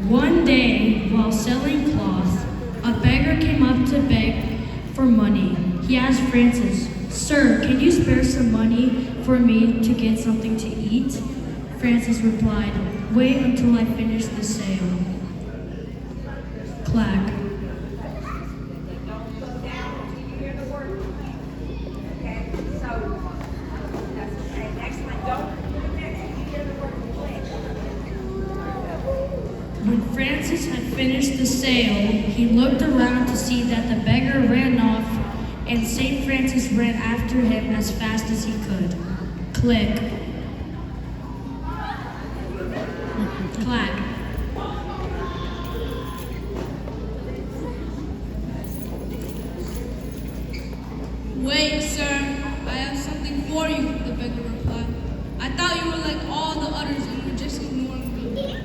One day, while selling cloth, a beggar came up to beg for money. He asked Francis, "Sir, can you spare some money for me to get something to eat?" Francis replied, "Wait until I finish the sale." Clack. When Francis had finished the sale, he looked around to see that the beggar ran off, and St. Francis ran after him as fast as he could. Click. Clack. "Wait, sir, I have something for you," the beggar replied. "I thought you were like all the others and were just ignoring me."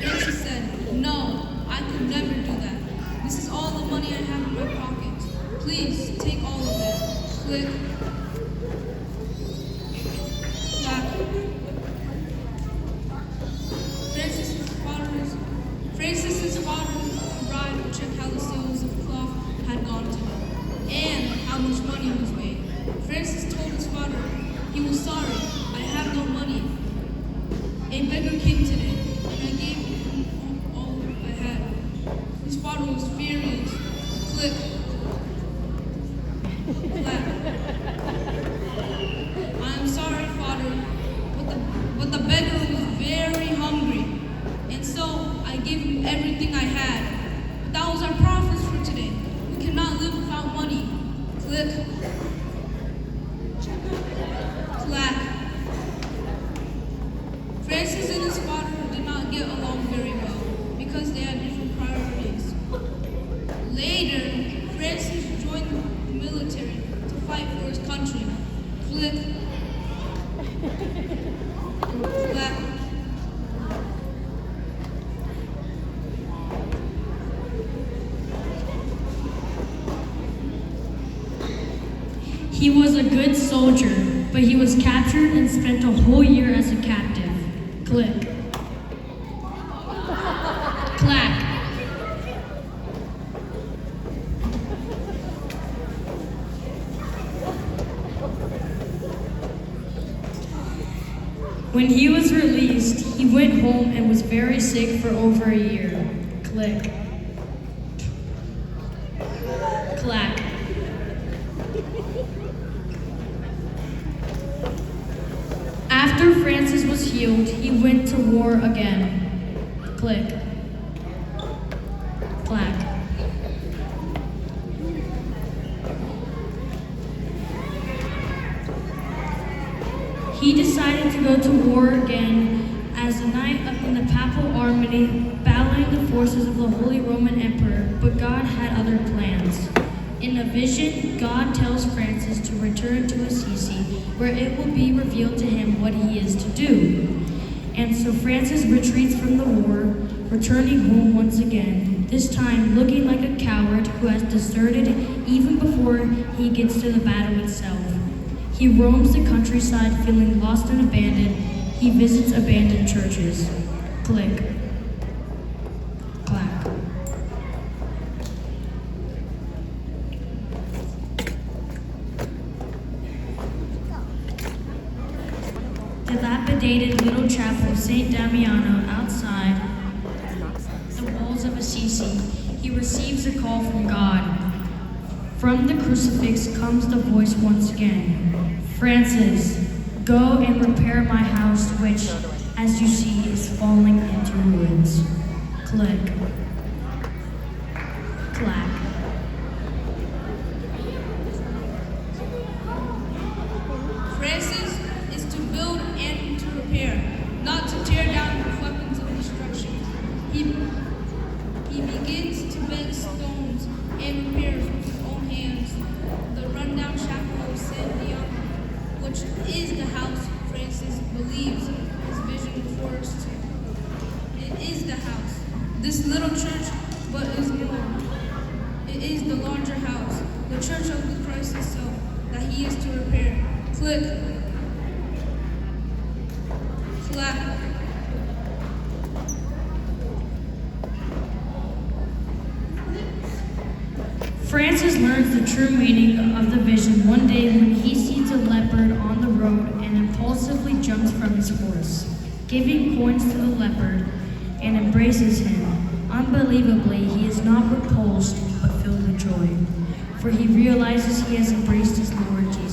Francis said, "No, I could never do that. This is all the money I have in my pocket. Please take all of it." Click. Clack. Francis's father arrived to check how the sales of cloth had gone today and how much money was made. Francis told his father he was sorry. "I have no money. A beggar came today, and I gave him all I had." His father was furious. Click. Clap. "I am sorry, father, but the beggar was very hungry, and so I gave him everything I had. But that was our profits for today. We cannot live without money." Click. Clack. Francis and his father did not get along very well because they had different priorities. Later, Francis joined the military to fight for his country. Click. Clack. He was a good soldier, but he was captured and spent a whole year as a captive. Click. Clack. When he was released, he went home and was very sick for over a year. Click. Clack. After Francis was healed, he went to war again. Click. Clack. He decided to go to war again as a knight up in the papal army, battling the forces of the Holy Roman Emperor, but God had other plans. In a vision, God tells Francis to return to Assisi, where it will be revealed to him what he is to do. And so Francis retreats from the war, returning home once again, this time looking like a coward who has deserted even before he gets to the battle itself. He roams the countryside feeling lost and abandoned. He visits abandoned churches. Click. Clack. Dilapidated little chapel of St. Damiano outside the walls of Assisi, he receives a call from God. From the crucifix comes the voice once again. "Francis, go and repair my house, which, as you see, is falling into ruins." Click. Clack. Francis is to build and to repair, not to tear down with weapons of destruction. He begins to bend stones and repairs with his own hands the rundown chapel of San Diego, which is the house Francis believes his vision refers to. It is the house, this little church, but is more. It is the larger house, the church of the Christ itself, that he is to repair. Click. Clap. Francis learns the true meaning of the vision one day when he sees a leopard on the road and impulsively jumps from his horse, giving coins to the leopard and embraces him. Unbelievably, he is not repulsed but filled with joy, for he realizes he has embraced his Lord Jesus.